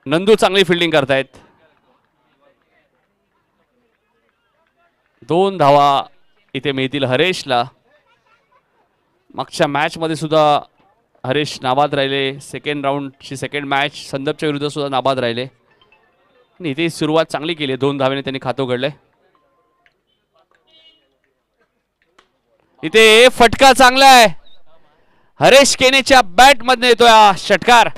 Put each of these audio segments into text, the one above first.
नंदू चांगली फिल्डिंग करतायत. 2 धावा इथे मिळतील हरेशला. मागच्या मॅच मध्ये सुद्धा हरेश नाबाद राहिले. सेकंड राऊंडची सेकंड मॅच संदपच्या विरुद्ध सुद्धा नाबाद राहिले. आणि इथे सुरुवात चांगली केली. 2 धावेने त्यांनी खातं उघडलंय. इथे फटका चांगला आहे. हरेश केनेच्या बॅट मध्ये येतोय हा षटकार.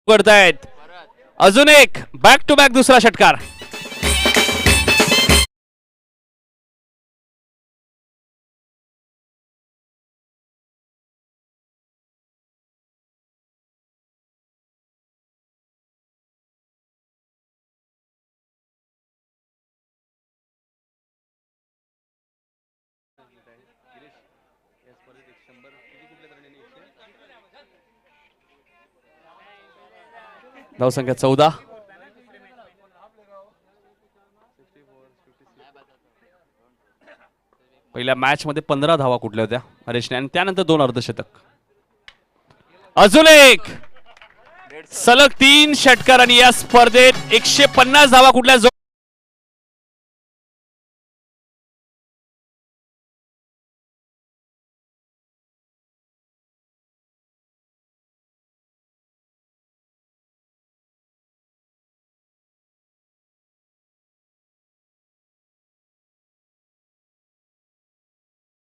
करतायत. अजून एक बॅक टू बॅक दुसरा षटकार. धावसंख्या 14. पहिल्या मॅच मध्ये 15 धावा कुठल्या होत्या हरेशने आणि त्यानंतर 2 अर्धशतक. अजून एक सलग 3 षटकार आणि या स्पर्धेत 150 धावा कुठल्या.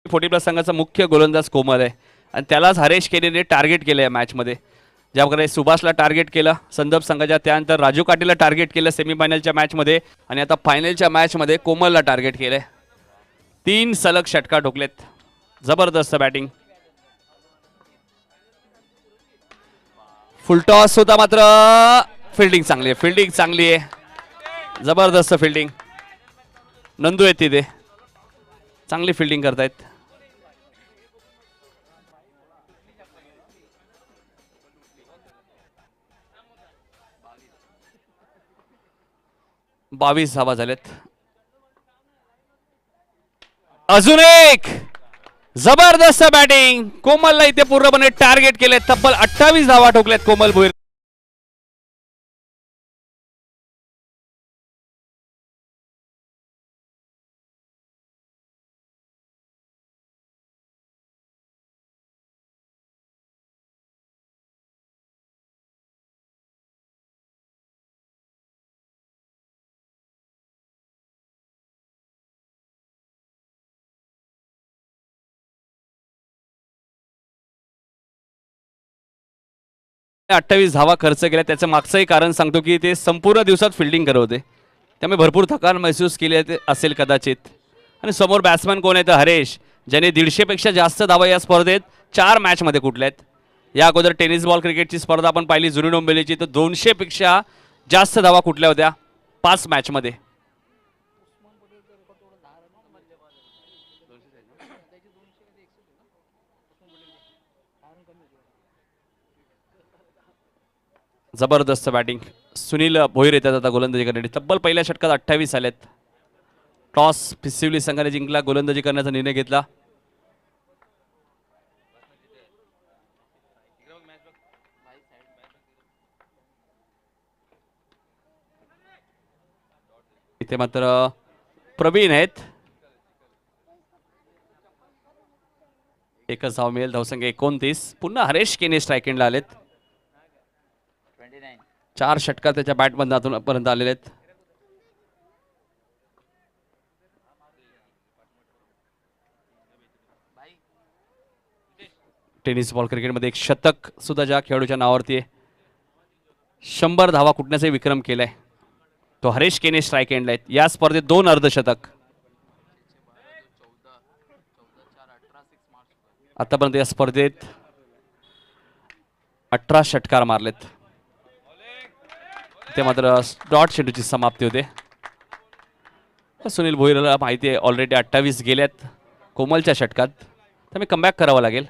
40+ संघाचा मुख्य गोलंदाज कोमल आहे आणि त्यालाच हरेश केनेने टार्गेट केलं या मॅचमध्ये. ज्या प्रकारे सुभाषला टार्गेट केलं संदप संघाच्या, त्यानंतर राजू काटीला टार्गेट केलं सेमीफायनलच्या मॅचमध्ये आणि आता फायनलच्या मॅचमध्ये कोमलला टार्गेट केलंय. 3 सलग षटकार ठोकलेत. जबरदस्त बॅटिंग. फुलटॉस होता मात्र फिल्डिंग चांगली आहे. फिल्डिंग चांगली आहे. जबरदस्त फिल्डिंग. नंदू आहेत तिथे चांगली फिल्डिंग करतायत. बावीस धावा झालेत. अजून एक जबरदस्त बॅटिंग. कोमलला इथे पूर्णपणे टार्गेट केले. तब्बल 28 धावा ठोकल्यात कोमल भोईर. अठ्ठावीस धावा खर्च केल्या. त्याचं मागचंही कारण सांगतो की ते संपूर्ण दिवसात फिल्डिंग करत होते, त्यामुळे भरपूर थकान महसूस केली असेल कदाचित. आणि समोर बॅट्समॅन कोण आहे तर हरेश, ज्याने 150 पेक्षा जास्त धावा या स्पर्धेत 4 मॅचमध्ये कुठल्या आहेत. या अगोदर टेनिस बॉल क्रिकेटची स्पर्धा आपण पाहिली जुनी डोंबिवलीची, तर 200 पेक्षा जास्त धावा कुठल्या होत्या 5 मॅचमध्ये. जबरदस्त बॅटिंग. सुनील भोईर येतात आता गोलंदाजी करण्यासाठी. तब्बल पहिल्या षटकात 28 आलेत. टॉस पिसिवली संघाने जिंकला. गोलंदाजी करण्याचा निर्णय घेतला. इथे मात्र प्रवीण आहेत. एकच धाव मिळेल. धावसंख्या 29. पुन्हा हरेश केने स्ट्राईक एंडला आलेत. 4 षटकार त्याच्या बॅटमधून पर्यंत आलेले आहेत. टेनिस बॉल क्रिकेटमध्ये एक शतक सुद्धा ज्या खेळाडूच्या नावावरती आहे. 100 धावा कुठण्याचाही विक्रम केलाय तो हरेश केने स्ट्राईक एंडला आहेत. या स्पर्धेत 2 अर्धशतक. आतापर्यंत या स्पर्धेत 18 षटकार मारलेत. ते मात्र डॉट चेंडूची समाप्ती होते. सुनील भोईरला माहिती आहे ऑलरेडी 28 गेल्यात कोमलच्या षटकात, त्यामुळे कमबॅक करावं लागेल.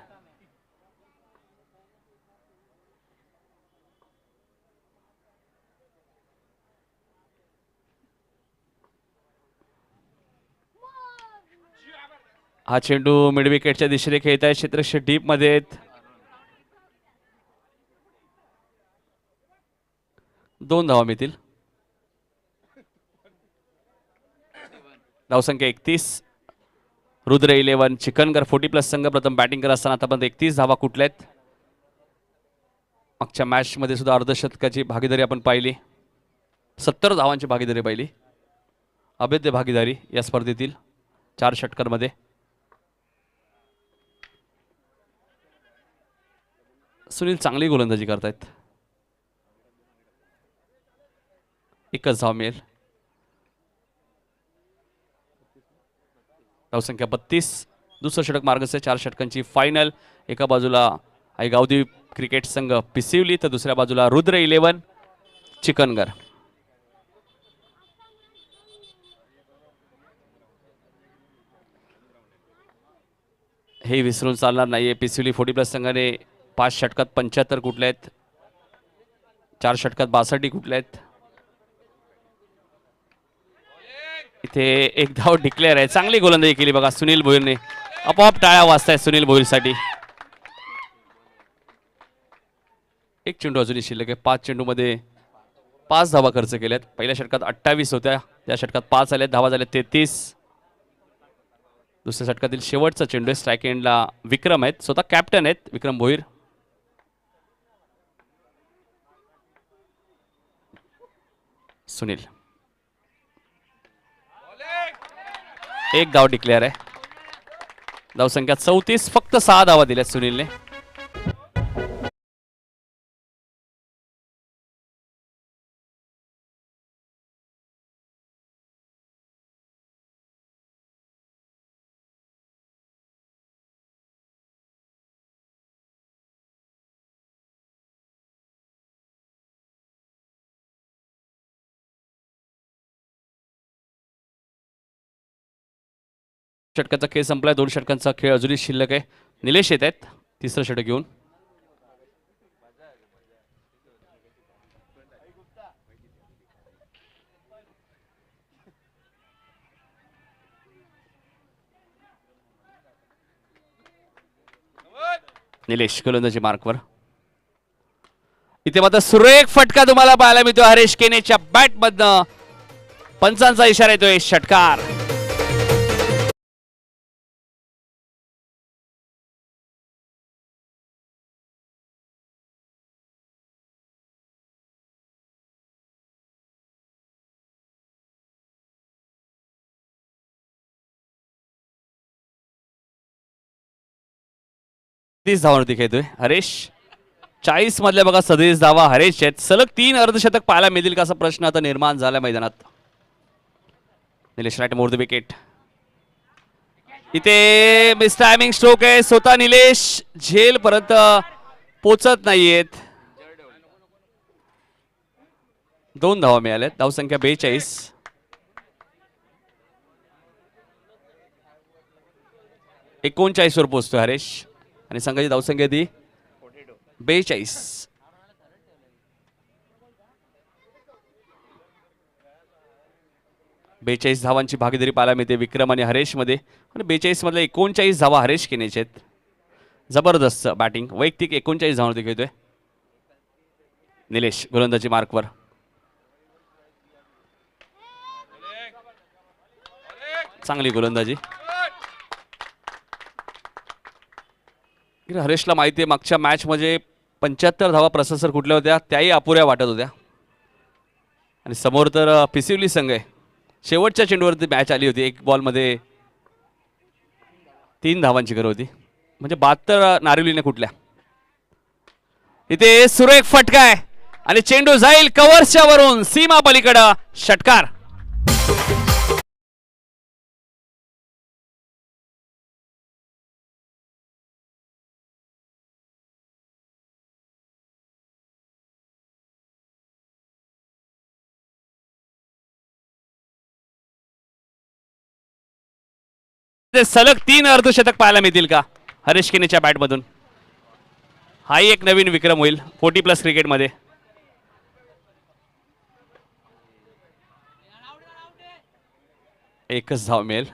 हा चेंडू मिड विकेटच्या दिशेने खेळत आहे, क्षेत्ररक्षक डीप मध्ये आहेत. 2 धावा मिळतील. धावसंख्या 31. रुद्र 11 चिकनगर 40+ संघ प्रथम बॅटिंग करत असताना आतापर्यंत 31 धावा कुठल्या आहेत. मागच्या मॅच मध्ये सुद्धा अर्धशतकाची भागीदारी आपण पाहिली. 70 धावांची भागीदारी पाहिली. अभेद्य भागीदारी या स्पर्धेतील 4 षटकांमध्ये. सुनील चांगली गोलंदाजी करतायत. एकच धाव मिळेल. धावसंख्या 32. दुसरं षटक मार्गस्थ 4 षटकांची फायनल. एका बाजूला आई गावदेवी क्रिकेट संघ पिसिवली तर दुसऱ्या बाजूला रुद्र 11 चिकनगर. हे विसरून चालणार नाहीये. पिसिवली 40+ संघाने 5 षटकात 75 कुठले आहेत, 4 षटकात 62 कुठले आहेत. इथे एक धाव डिक्लेअर आहे. चांगली गोलंदाजी केली बघा सुनील भोईरने. आपोआप टाळ्या वाजतायत सुनील भोईरसाठी. एक चेंडू अजूनही शिल्लक आहे. 5 चेंडूमध्ये 5 धावा खर्च केल्यात. पहिल्या षटकात 28 होत्या, त्या षटकात 5 आल्या, धावा झाल्या 33. दुसऱ्या षटकातील शेवटचा चेंडू आहे. स्ट्राईक एंडला विक्रम आहेत, स्वतः कॅप्टन आहेत विक्रम भोईर. सुनील एक धाव डिक्लेअर आहे. धावसंख्या 34. फक्त 6 धावा दिल्यात सुनीलने. षटकाचा खेळ संपलाय. 2 षटकांचा खेळ अजूनही शिल्लक आहे. निलेश येत आहेत तिसरं षटक घेऊन. निलेश गोलंदाजी मार्कवर. इथे मात्र सुरेख फटका तुम्हाला पाहायला मिळतो हरेश केनेच्या बॅट मधनं. पंचांचा इशारा येतोय षटकार. धावांवरती खेळतोय हरेश. 40 मधल्या बघा 37 धावा हरेश आहेत. सलग 3 अर्धशतक पाहायला मिळतील का असा प्रश्न आता निर्माण झाला मैदानात. Nilesh right more the wicket. इथे मिस टायमिंग स्ट्रोक आहे. स्वतः निलेश झेल परत पोचत नाहीयेत. 2 धावा मिळाल्यात. धावसंख्या 42. वर पोहोचतोय हरेश आणि संघाची धावसंख्या ती 42. धावांची भागीदारी पाहायला मिळते विक्रम आणि हरेश मध्ये. आणि 42 मधल्या 39 धावा हरेश केनेचे आहेत. जबरदस्त बॅटिंग. वैयक्तिक 39 धावांवरती खेळतोय निलेश गोलंदाजी मार्कवर. चांगली गोलंदाजी. हरेशला माहिती आहे मागच्या मॅच मध्ये 75 धावा प्रशस्तर कुठल्या होत्या त्याही अपुऱ्या वाटत होत्या. आणि समोर तर पिसिवली संघ आहे. शेवटच्या चेंडूवरती मॅच आली होती. 1 बॉलमध्ये 3 धावांची गरज होती. म्हणजे 72 नारिवलीने कुठल्या. इथे सुरेख फटका आहे आणि चेंडू जाईल कव्हर्सच्या वरून सीमा पलीकडे. षटकार. सलग 3 अर्धशतक पाहायला मिळतील का हरेश केनेच्या बॅट मधून. हाही एक नवीन विक्रम होईल 40+ क्रिकेट मध्ये. एकच धाव मिळेल.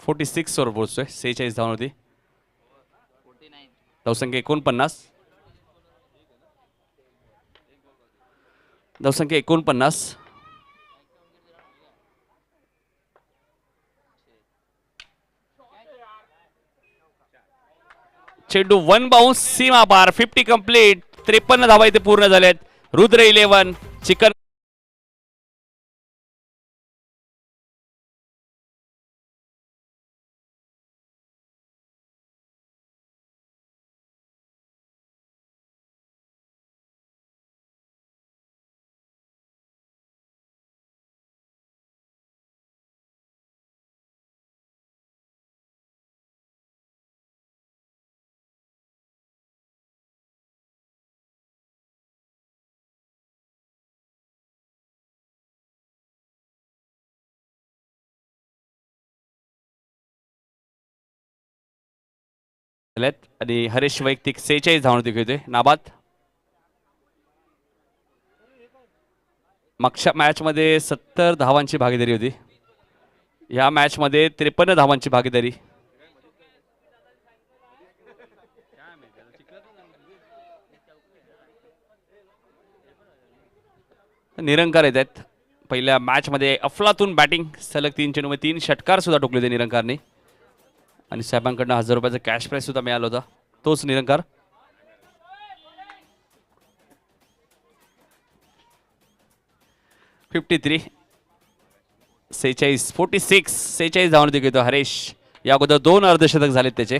46 वर पोहोचतोय. 46 धावांवरती. धावसंख्या 49. धावसंख्या 49. चेंडू वन बाउन्स सीमा पार. 50 कंप्लीट. 53 धावा इथे पूर्ण झाल्यात. रुद्र 11 चिकन आणि हरेश वैयक्तिक 46 धावांवरती खेळतोय. नाबाद. मागच्या मॅच मध्ये 70 धावांची भागीदारी होती. या मॅच मध्ये 53 धावांची भागीदारी. निरंकार येत आहेत. पहिल्या मॅच मध्ये अफलातून बॅटिंग. सलग 3 चेंडूमध्ये 3 षटकार सुद्धा ठोकले होते निरंकारने. आणि साहेबांकडनं 1000 रुपयाचा कॅश प्राइज सुद्धा मिळाला होता. तोच निरंकार. $53 46 धावांवरती घेतो हरेश. या अगोदर 2 अर्धशतक झालेत त्याचे.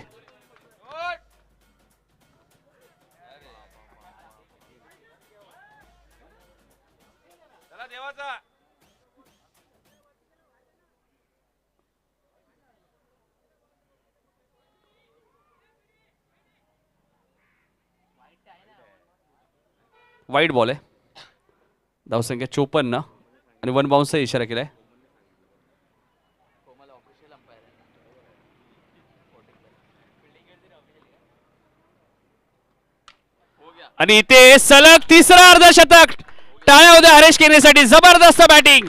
वाईट बॉल आहे. धावसंख्या 54 आणि वन बाउन्सचा इशारा केलाय. आणि इथे सलग तिसरा अर्धशतक. टाळ्या होत्या हरेश केनेसाठी. जबरदस्त बॅटिंग.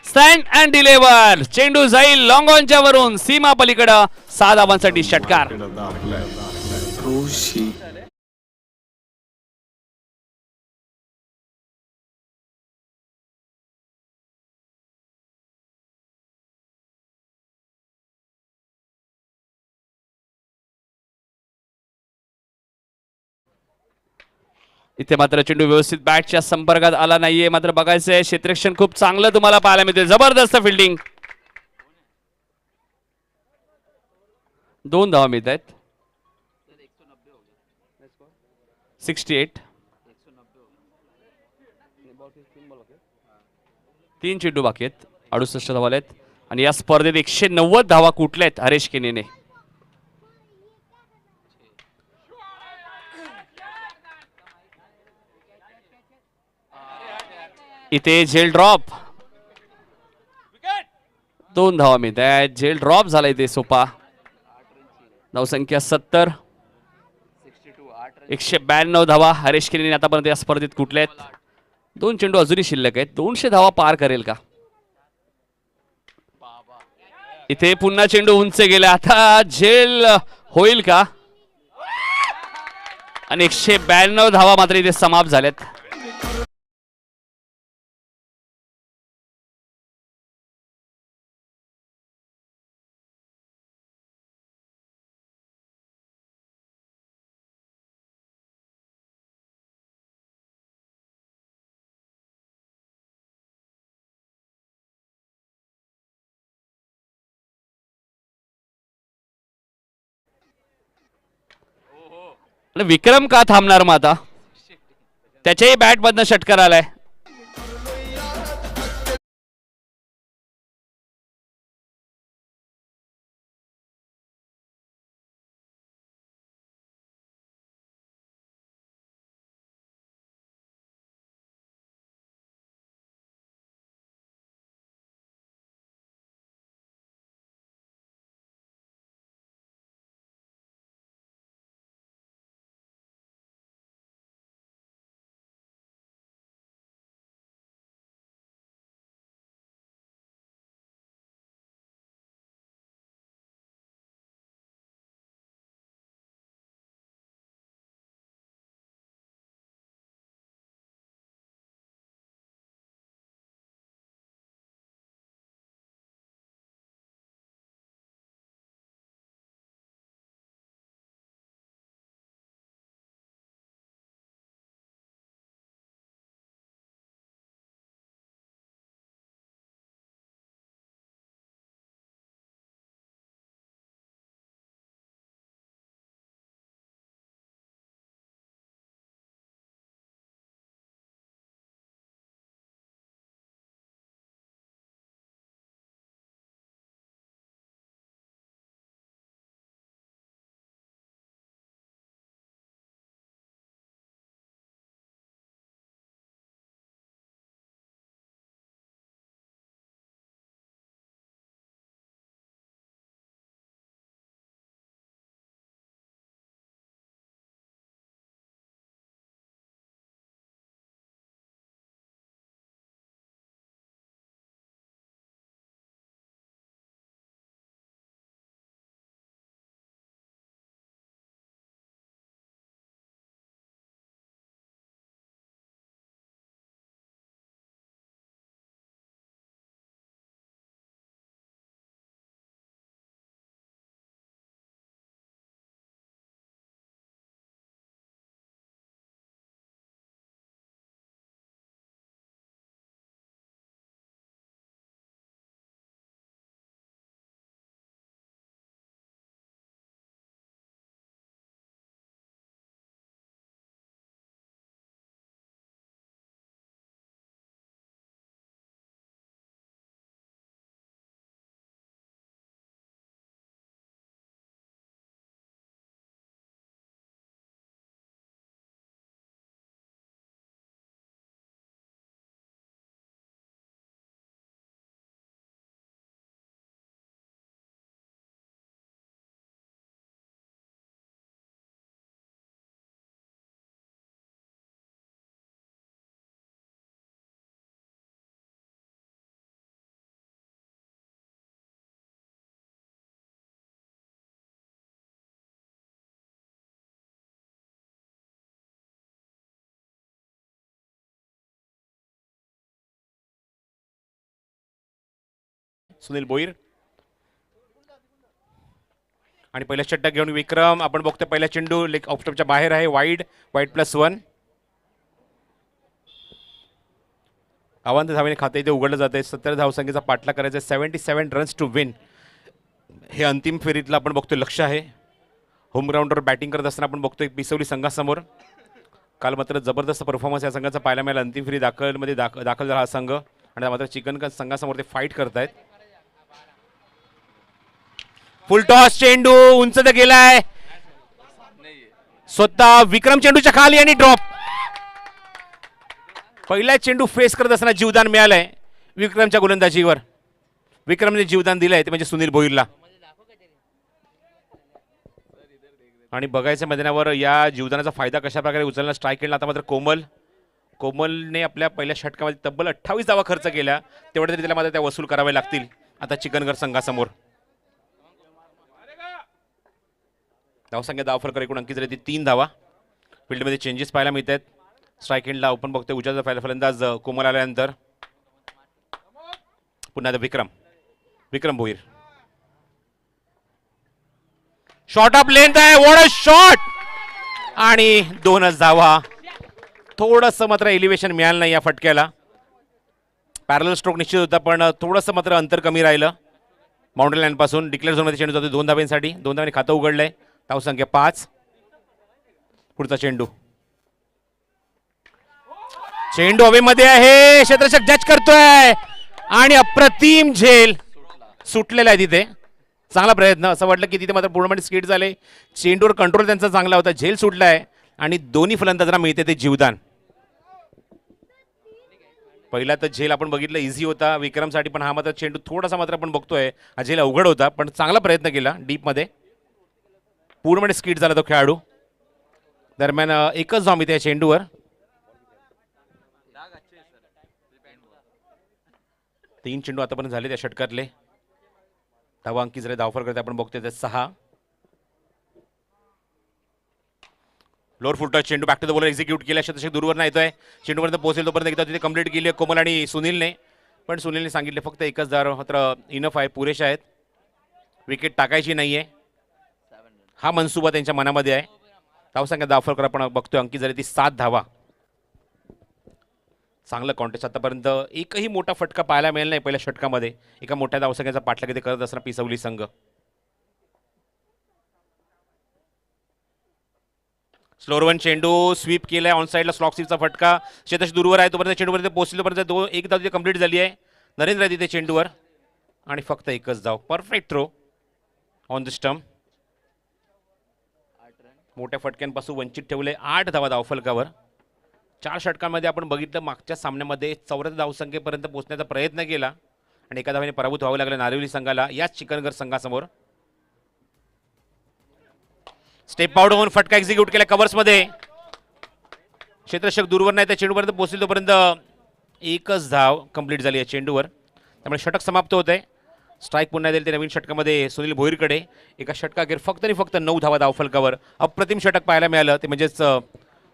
Stand and deliver. चेंडू जाईल लॉंग ऑनच्या वरून सीमा पलीकडं. 6 धावांसाठी षटकार. इथे मात्र चेंडू व्यवस्थित बॅटच्या संपर्कात आला नाहीये. मात्र बघायचंय क्षेत्ररक्षण खूप चांगलं तुम्हाला पाहायला मिळते. जबरदस्त फिल्डिंग. 2 धावा मिळत आहेत. 68. 3 चेंडू बाकी आहेत. 68 धावा आहेत. आणि या स्पर्धेत 190 धावा कुठल्या आहेत हरेश केनेने. इथे झेल ड्रॉप. 2 धावा मिळत आहेत. झेल ड्रॉप झाला इथे सोपा. धावसंख्या 70. 192 धावा हरेश केनेने आतापर्यंत या स्पर्धेत कुठल्या आहेत. 2 चेंडू अजूनही शिल्लक आहेत. 200 धावा पार करेल का. इथे पुन्हा चेंडू उंच गेला. आता झेल होईल का. आणि 192 धावा मात्र इथे समाप्त झाल्यात. विक्रम का थांबणार मग आता. त्याच्याही बॅट मधनं षटकार आलाय. सुनील भोईर. आणि पहिला षटक घेऊन विक्रम. आपण बघतोय पहिला चेंडू लेग ऑफस्टॉपच्या बाहेर आहे. वाईड +1. अवांत धावेने खाते इथे उघडलं जाते. 70 धावसंख्येचा पाठलाग करायचा. 77 रन्स टू विन हे अंतिम फेरीतलं आपण बघतोय लक्ष्य आहे. होम ग्राउंडवर बॅटिंग करत असताना आपण बघतोय पिसवली संघासमोर. काल मात्र जबरदस्त परफॉर्मन्स या संघाचा पाहायला मिळाला. अंतिम फेरी दाखल झाला हा संघ आणि मात्र चिकन संघासमोर ते फाईट करतायत. फुल टॉस चेंडू उंच तर गेलाय. स्वतः विक्रम चेंडूच्या खाली आणि ड्रॉप. पहिला चेंडू फेस करत असताना जीवदान मिळालंय विक्रमच्या गोलंदाजीवर. विक्रमने जीवदान दिलंय ते म्हणजे सुनील भोईरला. आणि बघायचं मैदानावर या जीवदानाचा फायदा कशा प्रकारे उचलला. स्ट्राईक केला आता मात्र कोमलने आपल्या पहिल्या षटकामध्ये तब्बल 28 धावा खर्च केल्या. तेवढ्या तरी त्याला मात्र त्या वसूल कराव्या लागतील आता चिकनगर संघासमोर. धावसंख्या धावफरक एकूण अंकित झाली 3 धावा. फील्डमध्ये चेंजेस पाहायला मिळत आहेत. स्ट्राईक एंडला आपण बघतोय उजव्याचा फलंदाज कोमल आल्यानंतर पुन्हा विक्रम भोईर. शॉट ऑफ लेंथ आहे. What a shot. आणि 2च धावा. थोडंसं मात्र एलिव्हेशन मिळालं नाही या फटक्याला. पॅरल स्ट्रोक निश्चित होता पण थोडंसं मात्र अंतर कमी राहिलं बाउंड्री लाईन पासून. डिक्लेअर झोनमध्ये चेंडू जातो 2 धाब्यांसाठी. 2 धाब्यांनी खातं उघडलंय. धावसंख्या 5. पुढचा चेंडू हवेमध्ये आहे. क्षेत्ररक्षक जज करतोय आणि अप्रतिम झेल सुटलेला आहे तिथे. चांगला प्रयत्न. असं वाटलं की तिथे मात्र पूर्णपणे स्किड झाले. चेंडूवर कंट्रोल त्यांचा चांगला होता. झेल सुटलाय आणि दोन्ही फलंदाजांना मिळते ते जीवदान. पहिला तर झेल आपण बघितलं इझी होता विक्रमसाठी पण हा मात्र चेंडू थोडासा मात्र आपण बघतोय हा झेल अवघड होता पण चांगला प्रयत्न केला डीपमध्ये. पूर्णपणे स्किड झाला तो खेळाडू. दरम्यान एकच धाव मिळते या चेंडूवर. 3 चेंडू आतापर्यंत झाले त्या षटकातले. धावा अंकित झाले. धावफरक करते आपण बघतोय 6. लोअर फुलटॉस चेंडू back to the bowler execute केल्या. शतशक दूरवर नाही येतोय. चेंडूपर्यंत पोहोचेल तोपर्यंत एकदा तिथे कंप्लीट केली आहे कोमल आणि सुनीलने. पण सुनीलने सांगितले फक्त एकच धाव मात्र इनफ आहे. पुरेशा आहेत. विकेट टाकायची नाहीये हा मनसुबा त्यांच्या मनामध्ये आहे. धावसंख्या धावफरक आपण बघतोय अंकित झाली ती 7 धावा. चांगलं कॉन्टेस्ट. आतापर्यंत एकही मोठा फटका पाहायला मिळाला नाही पहिल्या षटकामध्ये. एका मोठ्या धावसंख्येचा पाठलाग करत असताना पिसवली संघ. स्लोअर 1 चेंडू स्वीप केलाय. ऑन साईडला स्लॉक स्वीपचा फटका. शेतश दूरवर आहे तोपर्यंत चेंडूपर्यंत पोहोचल्यापर्यंत एक धाव तिथे कंप्लीट झाली आहे. नरेंद्र तिथे चेंडूवर आणि फक्त एकच धाव. Perfect throw on the stump. मोठ्या फटक्यांपासून वंचित ठेवले. 8 धावा धावफलकावर. 4 षटकांमध्ये आपण बघितलं मागच्या सामन्यामध्ये 74 धावसंख्येपर्यंत पोहोचण्याचा प्रयत्न केला आणि एका धावेने पराभूत व्हावं लागलं नारिवली संघाला याच चिकनगर संघासमोर. स्टेप आउट होऊन फटका एक्झिक्यूट केला कव्हर्समध्ये. क्षेत्ररक्षक दूरवर नाही त्या चेंडूपर्यंत पोहोचले तोपर्यंत एकच धाव कंप्लीट झाली या चेंडूवर. त्यामुळे षटक समाप्त होत आहे. स्ट्राईक पुन्हा देईल ते नवीन षटकामध्ये सुनील भोईरकडे. एका षटकाखेर फक्त 9 धावा धावफलकावर. अप्रतिम षटक पाहायला मिळालं ते म्हणजेच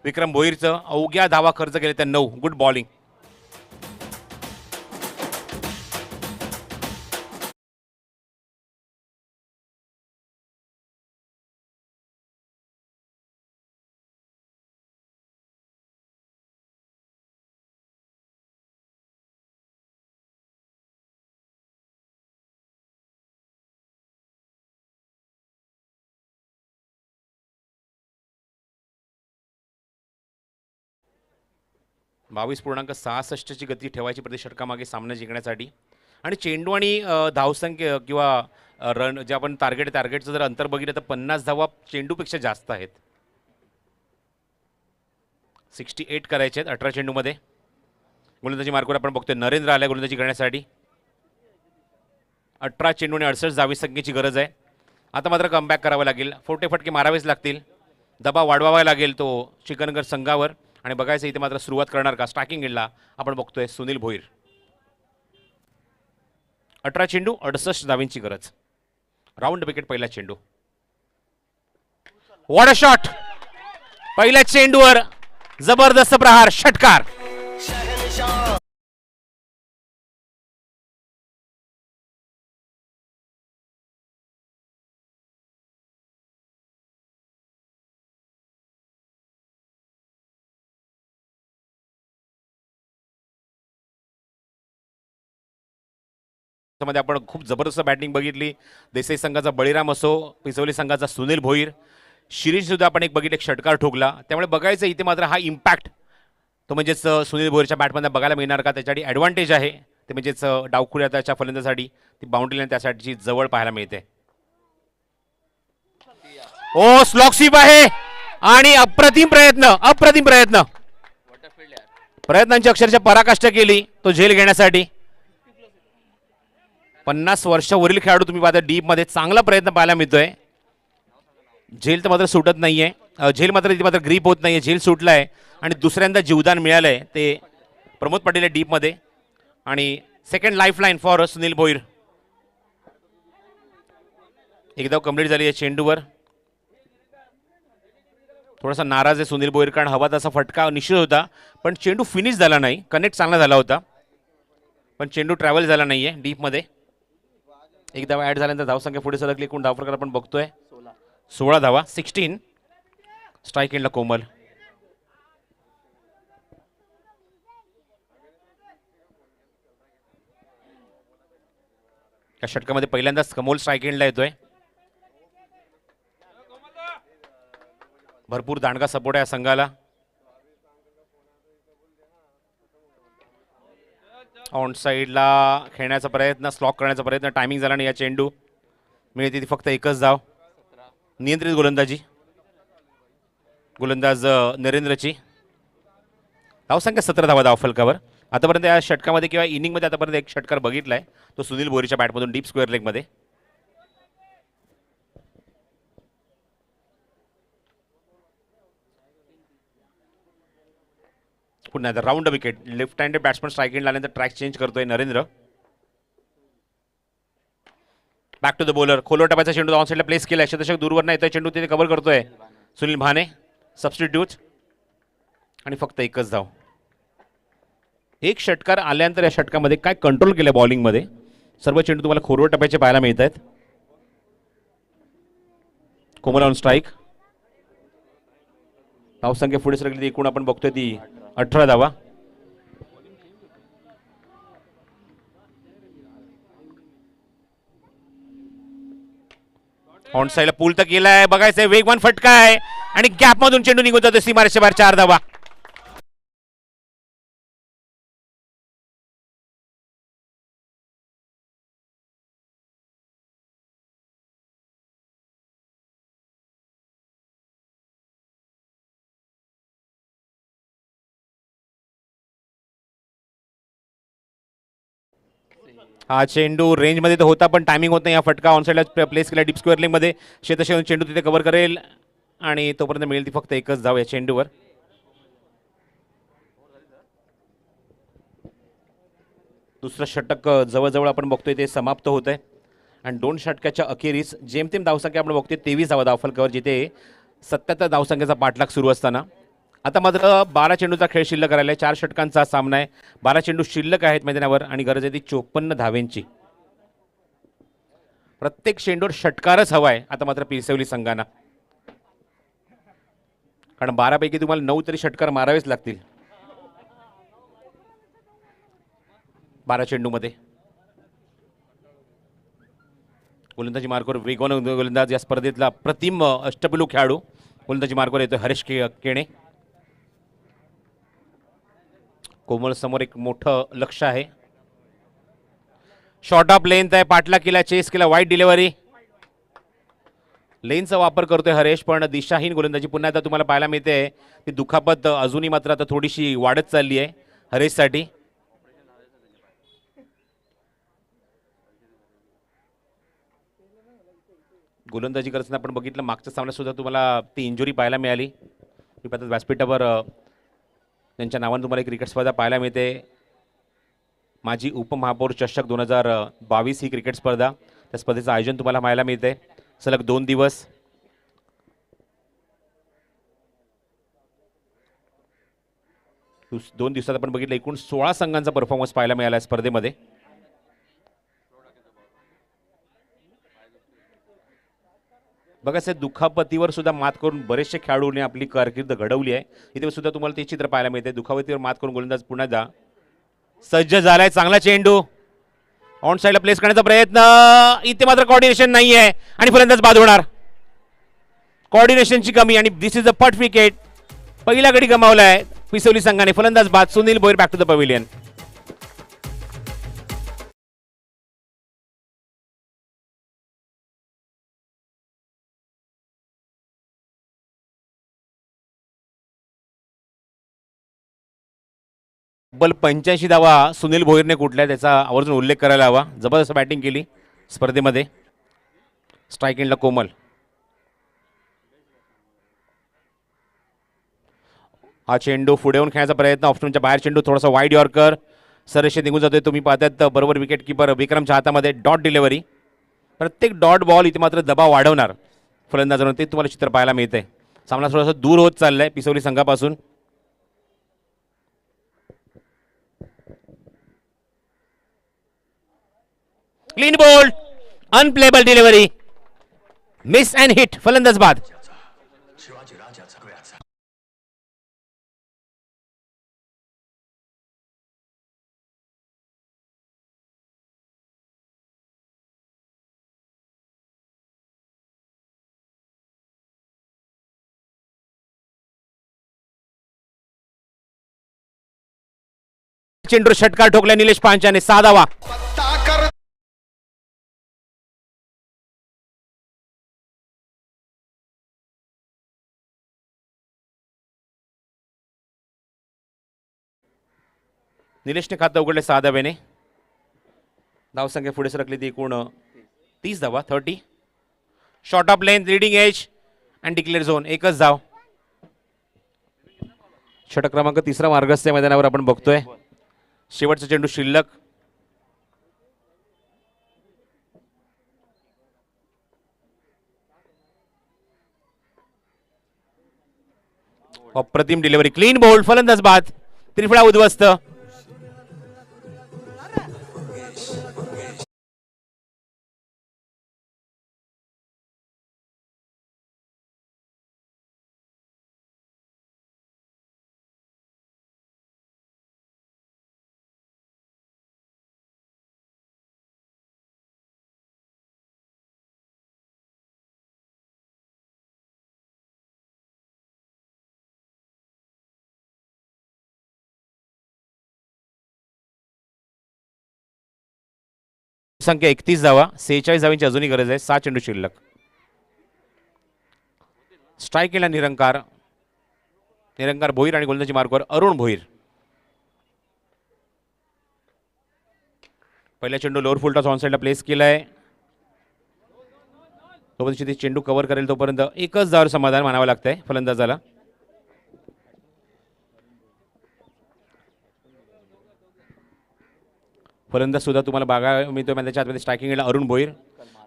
विक्रम भोईरचं. अवघ्या धावा खर्च केले त्या 9. Good bowling. .62 ची गती ठेवायची प्रति षटकामागे सामना जिंकण्यासाठी. आणि चेंडू आणि धावसंख्या किंवा रन जे आपण टार्गेटचं जर अंतर बघितलं तर 50 धावा चेंडूपेक्षा जास्त आहेत. 68 करायचे आहेत 18 चेंडूमध्ये. गोलंदाजी मार्कवर आपण बघतोय नरेंद्र आल्या गोलंदाजी करण्यासाठी. 18 चेंडू आणि 68 धावी संख्येची गरज आहे. आता मात्र कमबॅक करावं लागेल. फटके मारावेच लागतील. दबाव वाढवावा लागेल तो चिकनगर संघावर. आणि बघायचं इथे मात्र सुरुवात करणार का. स्ट्रायकिंग एंडला आपण बघतोय सुनील भोईर. 18 चेंडू 68 धावींची गरज. राऊंड विकेट पहिला चेंडू. What a shot. पहिल्या चेंडूवर जबरदस्त प्रहार. षटकार. दिवसामध्ये आपण खूप जबरदस्त बॅटिंग बघितली. देसाई संघाचा बळीराम असो, पिसवली संघाचा सुनील भोईर, शिरीषसुद्धा आपण एक बघितलं, एक षटकार ठोकला. त्यामुळे बघायचं इथे मात्र हा इम्पॅक्ट तो म्हणजेच सुनील भोईरच्या बॅटमध्ये बघायला मिळणार का, त्याच्यासाठी ॲडव्हान्टेज आहे ते म्हणजेच डावखुऱ्या त्याच्या फलंदासाठी ती बाउंड्री लाईन त्यासाठी जवळ पाहायला मिळते. ओ स्लॉक स्वीप आहे आणि अप्रतिम प्रयत्न प्रयत्नांची अक्षरशः पराकाष्ठा केली तो झेल घेण्यासाठी. 50 वर्षावरील खेळाडू तुम्ही पाहता डीप मध्ये चांगला प्रयत्न पाहायला मिळतोय. झेल तर मात्र सुटत नाहीये, झेल मात्र इथे मात्र ग्रीप होत नाहीये, झेल सुटलाय आणि दुसऱ्यांदा जीवदान मिळालंय ते प्रमोद पटेल डीप मध्ये. आणि second life line for Sunil Bhoir. एकदा कंप्लीट झाली या चेंडूवर. थोडासा नाराज आहे सुनील भोईर कारण हवा तसा फटका निश्चित होता पण चेंडू फिनिश झाला नाही. कनेक्ट चांगला झाला होता पण चेंडू ट्रॅव्हल झाला नाहीये डीप मध्ये. एक धावा ऍड झाल्यानंतर धावसंख्या पुढे सरकली. एकूण धावफरक आपण बघतोय 16 धावा, 16. स्ट्राईक एंडला कोमल. या षटकामध्ये पहिल्यांदाच कमोल स्ट्राईक एंडला येतोय. भरपूर दांडगा सपोर्ट आहे या संघाला. ऑन साईडला खेळण्याचा प्रयत्न, स्लॉक करण्याचा प्रयत्न, टायमिंग झाला नाही. या चेंडू मिळते ती फक्त एकच धाव. नियंत्रित गोलंदाजी गोलंदाज नरेंद्रची. धावसंख्या 17 धावा धावफलकावर. आतापर्यंत या षटकामध्ये किंवा इनिंगमध्ये आतापर्यंत एक षटकार बघितलाय तो सुनील भोईरच्या बॅटमधून डीप स्क्वेअर लेगमध्ये. पुन्हा round wicket. Left handed batsman strike end आल्यानंतर ट्रॅक चेंज करतोय Narendra. Back to the bowler. खोलवर टप्प्याचा चेंडू ऑन साईडला प्लेस केलाय. शतशक दूरवर नाही येतोय चेंडू, तिथे कव्हर करतोय सुनील भाने. सबस्टिट्यूट आणि फक्त एकच धाव. एक षटकार आल्यानंतर या षटकामध्ये काय कंट्रोल केलं बॉलिंगमध्ये. सर्व चेंडू तुम्हाला खोलवर टप्प्याचे पाहायला मिळत आहेत. कोमल ऑन स्ट्राईक. धावसंख्या पुढे सरकली. एकूण आपण बघतोय ती 18 धावा. ऑन साईडला पूल तर केलाय. बघायचंय वेगवान फटका आहे आणि गॅप मधून चेंडू निघून जातो सीमारेषेच्या बाहेर. 4 धावा. हा चेंडू रेंजमध्ये तर होता पण टायमिंग होत नाही. हा फटका ऑन साईडला प्लेस केला डीप स्क्वेअर लेगमध्ये. शेतशे चेंडू तिथे कव्हर करेल आणि तोपर्यंत मिळेल ती फक्त एकच धाव या चेंडूवर. दुसरं षटक जवळजवळ आपण बघतोय ते समाप्त होत आहे आणि 2 षटकाच्या अखेरीस जेमतेम धावसंख्या आपण बघतोय 23 धावा धावफलकावर, जिथे 77 धावसंख्येचा पाठलाग सुरू असताना आता मात्र 12 चेंडूचा खेळ शिल्लक राहिला आहे. 4 षटकांचा सामना आहे. 12 चेंडू शिल्लक आहेत मैदानावर आणि गरज आहे ती 54 धावेंची. प्रत्येक चेंडूवर षटकारच हवा आहे आता मात्र पिसवली संघांना, कारण 12 पैकी तुम्हाला 9 तरी षटकार मारावेच लागतील 12 चेंडूमध्ये. गोलंदाजी मार्कवर वेगवान गोलंदाज या स्पर्धेतला प्रतिम अष्टपैलू खेळाडू गोलंदाजी मार्कवर येतो हरीश केणे. कोमल समोर एक मोठं लक्ष आहे. शॉर्ट ऑफ लेंथ आहे. पाटला केला, चेस केला, वाईट डिलिव्हरी. लेनचा वापर करतोय हरेश पण दिशाहीन गोलंदाजी पुन्हा आता तुम्हाला पाहायला मिळते. ती दुखापत अजूनही मात्र आता थोडीशी वाढत चालली आहे हरेशसाठी. गोलंदाजी करताना आपण बघितलं मागच्या सामन्यात सुद्धा तुम्हाला ती इंजुरी पाहायला मिळाली. व्यासपीठावर त्यांच्या नावाने तुम्हाला एक क्रिकेट स्पर्धा पाहायला मिळते. माजी उपमहापौर चषक 2022 ही क्रिकेट स्पर्धा. त्या स्पर्धेचं आयोजन तुम्हाला पाहायला मिळते सलग 2 दिवस. दोन दिवसात आपण बघितलं एकूण 16 संघांचा परफॉर्मन्स पाहायला मिळाला स्पर्धेमध्ये. बघा दुखापतीवर सुद्धा मात करून बरेचसे खेळाडूंनी आपली कारकीर्द घडवली आहे. इथे सुद्धा तुम्हाला ते चित्र पाहायला मिळते. दुखापतीवर मात करून गोलंदाज पुन्हा सज्ज झालाय. चांगला चेंडू ऑन साईडला प्लेस करण्याचा प्रयत्न, इथे मात्र कॉर्डिनेशन नाही आहे आणि फलंदाज बाद होणार. कॉर्डिनेशनची कमी आणि दिस इज अ पट विकेट. पहिला गडी गमावलाय पिसोली संघाने. फलंदाज बाद. Sunil Bhoir back to the pavilion. तब्बल 85 धावा सुनील भोईरने कुठल्या त्याचा आवर्जून उल्लेख करायला हवा. जबरदस्त बॅटिंग केली स्पर्धेमध्ये. स्ट्राईक एंडला कोमल. हा चेंडू पुढे येऊन खेळण्याचा प्रयत्न. ऑप्शनच्या बाहेर चेंडू. थोडासा वाईड यॉर्कर. सरसे निघून जातोय. तुम्ही पाहतात बरोबर विकेट किपर विक्रमच्या हातामध्ये डॉट डिलिव्हरी. प्रत्येक डॉट बॉल इथे मात्र दबाव वाढवणार फलंदाजांवर. ते तुम्हाला चित्र पाहायला मिळतंय. सामना थोडासा दूर होत चाललाय पिसोली संघापासून. Clean bowled. Unplayable delivery. Miss and hit. फलंदाज बाद. चेंडूर षटकार ठोकला निलेश पांचाने. 6 धावा. निलेशने खातं उघडले 6 धावेने. धावसंख्या पुढे सरकली ती एकूण 30 धावा. 30. Short of length leading edge and declare zone. एकच धाव. षटक क्रमांक 3 मार्गस्थ मैदानावर आपण बघतोय. शेवटचा चेंडू शिल्लक. अप्रतिम डिलिव्हरी. Clean bowled. फलंदाज बाद. त्रिफळा उद्ध्वस्त. संख्या 31 धावा. 46 धावांची अजूनही गरज आहे. 6 चेंडू शिल्लक. स्ट्राईक केला निरंकार. निरंकार भोईर आणि गोलंदाजी मार्कवर अरुण भोईर. पहिला चेंडू लोअर फुल टॉस ऑन साईडला प्लेस केलाय. तोपर्यंत ते चेंडू कव्हर करेल तोपर्यंत एकच धावावर समाधान मानावं लागतंय फलंदाजाला. फलंदाज सुद्धा तुम्हाला बघायला मिळतोय त्याच्या आतमध्ये. स्ट्रायकिंग एंडला अरुण भोईर.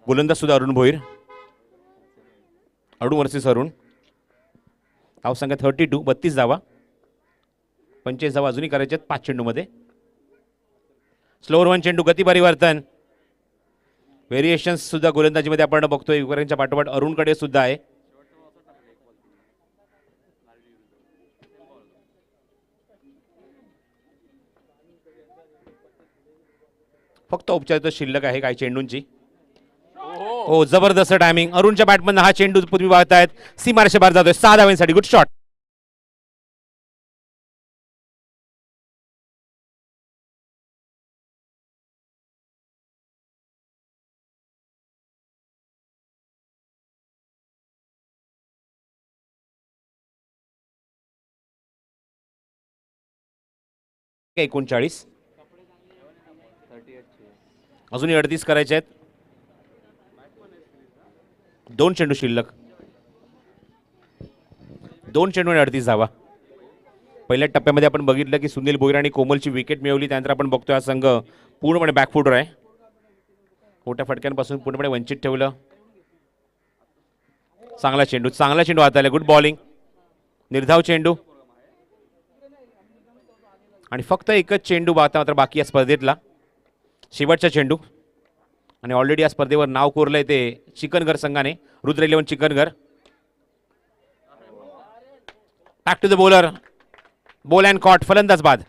गोलंदाज सुद्धा अरुण भोईर. अरुण वर्सेस अरुण. धावसंख्या 32. 32 धावा. 45 धावा अजूनही करायचे आहेत 5 चेंडूमध्ये. स्लोअर 1 चेंडू. गती परिवर्तन. व्हेरिएशन्स सुद्धा गोलंदाजीमध्ये आपण बघतोय. युवरांच्या पाठोपाठ अरुणकडे सुद्धा आहे. फक्त औपचारिकता शिल्लक आहे काही चेंडूंची. हो जबरदस्त टायमिंग. अरुणच्या बॅटमधून हा चेंडू तुम्ही पाहतायत सीमारेषे बाहेर जातोय. 6 धावांसाठी. Good shot. काय 39. अजूनही 38 करायचे आहेत. 2 चेंडू शिल्लक. 2 चेंडू आणि 38 धावा. पहिल्या टप्प्यामध्ये आपण बघितलं की सुनील भोईर आणि कोमलची विकेट मिळवली. त्यानंतर आपण बघतोय हा संघ पूर्णपणे बॅकफुटर आहे. मोठ्या फटक्यांपासून पूर्णपणे वंचित ठेवलं. चांगला चेंडू. चांगला चेंडू हाताला. Good bowling. निर्धाव चेंडू. आणि फक्त एकच चेंडू मात्र बाकी या स्पर्धेतला. शेवटचा चेंडू. आणि ऑलरेडी या स्पर्धेवर नाव कोरलंय ते चिकनगर संघाने. रुद्र 11 चिकनगर. Back to the bowler. Ball and caught. फलंदाज बाद.